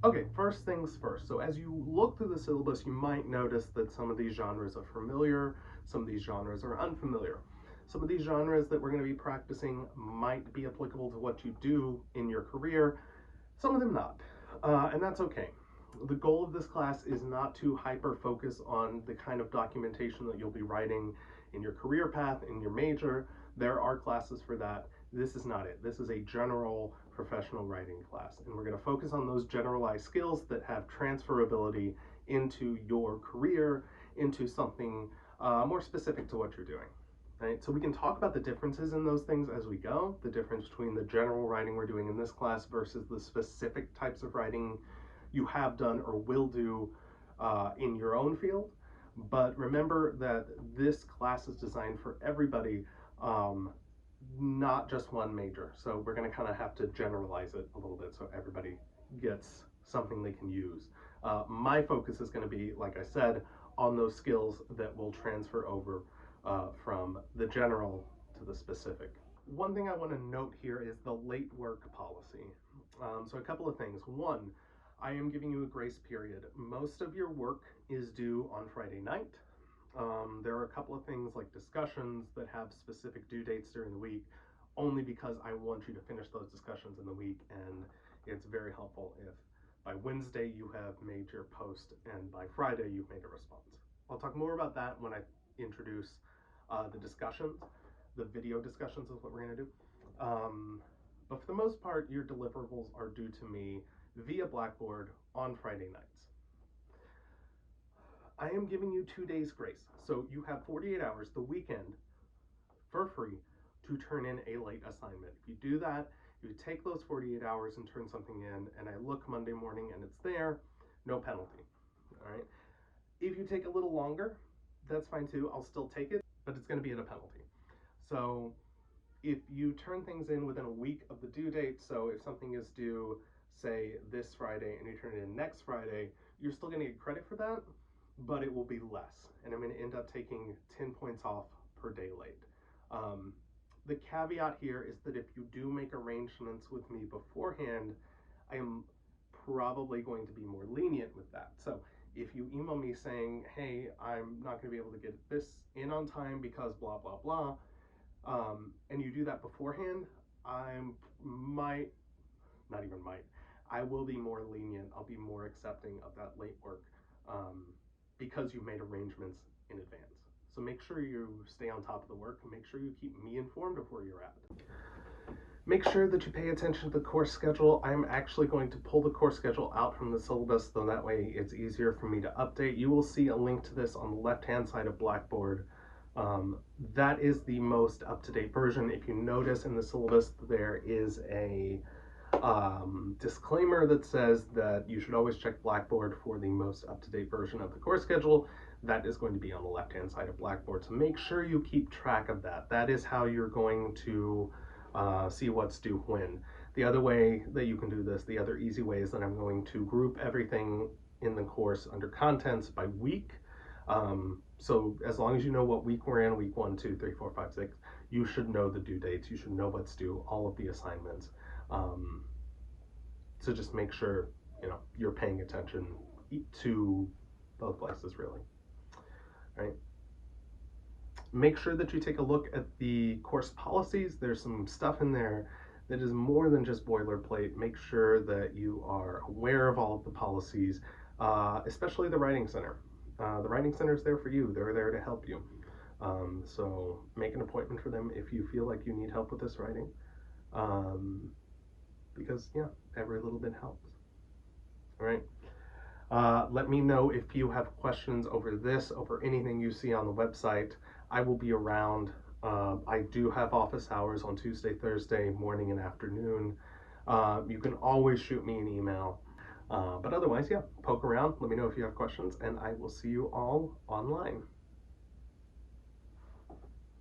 Okay, first things first. So as you look through the syllabus, you might notice that some of these genres are familiar, some of these genres are unfamiliar. Some of these genres that we're going to be practicing might be applicable to what you do in your career, some of them not. And that's okay. The goal of this class is not to hyper focus on the kind of documentation that you'll be writing in your career path, in your major. There are classes for that. This is not it. This is a general professional writing class, and we're going to focus on those generalized skills that have transferability into your career, into something more specific to what you're doing. Right? So we can talk about the differences in those things as we go, the difference between the general writing we're doing in this class versus the specific types of writing you have done or will do in your own field. But remember that this class is designed for everybody, not just one major. So we're going to kind of have to generalize it a little bit so everybody gets something they can use. My focus is going to be, like I said, on those skills that will transfer over from the general to the specific. One thing I want to note here is the late work policy. So a couple of things. One, I am giving you a grace period. Most of your work is due on Friday night. There are a couple of things like discussions that have specific due dates during the week, only because I want you to finish those discussions in the week, and it's very helpful if by Wednesday you have made your post and by Friday you've made a response. I'll talk more about that when I introduce the discussions. The video discussions is what we're going to do. But for the most part, your deliverables are due to me via Blackboard on Friday nights. I am giving you 2 days grace. So you have 48 hours, the weekend, for free to turn in a late assignment. If you do that, you take those 48 hours and turn something in, and I look Monday morning and it's there, no penalty. All right. If you take a little longer, that's fine too. I'll still take it, but it's going to be at a penalty. So if you turn things in within a week of the due date, so if something is due, say, this Friday and you turn it in next Friday, you're still going to get credit for that, but it will be less. And I'm going to end up taking 10 points off per day late. The caveat here is that if you do make arrangements with me beforehand, I am probably going to be more lenient with that. So if you email me saying, hey, I'm not going to be able to get this in on time because blah, blah, blah, and you do that beforehand, I will be more lenient. I'll be more accepting of that late work because you made arrangements in advance. So make sure you stay on top of the work and make sure you keep me informed of where you're at. Make sure that you pay attention to the course schedule. I'm actually going to pull the course schedule out from the syllabus, so that way it's easier for me to update. You will see a link to this on the left-hand side of Blackboard. That is the most up-to-date version. If you notice in the syllabus, there is a disclaimer that says that you should always check Blackboard for the most up-to-date version of the course schedule. That is going to be on the left-hand side of Blackboard, so make sure you keep track of that. That is how you're going to see what's due when. The other way that you can do this, the other easy way, is that I'm going to group everything in the course under contents by week. So as long as you know what week we're in, week 1, 2, 3, 4, 5, 6, you should know the due dates. You should know what's due, all of the assignments. So just make sure you're paying attention to both places, really. All right. Make sure that you take a look at the course policies. There's some stuff in there that is more than just boilerplate. Make sure that you are aware of all of the policies, especially the Writing Center. The Writing Center is there for you. They're there to help you. So make an appointment for them if you feel like you need help with this writing. Because, yeah, every little bit helps. All right. Let me know if you have questions over this, over anything you see on the website. I will be around. I do have office hours on Tuesday, Thursday, morning and afternoon. You can always shoot me an email. But otherwise, yeah, poke around. Let me know if you have questions, and I will see you all online.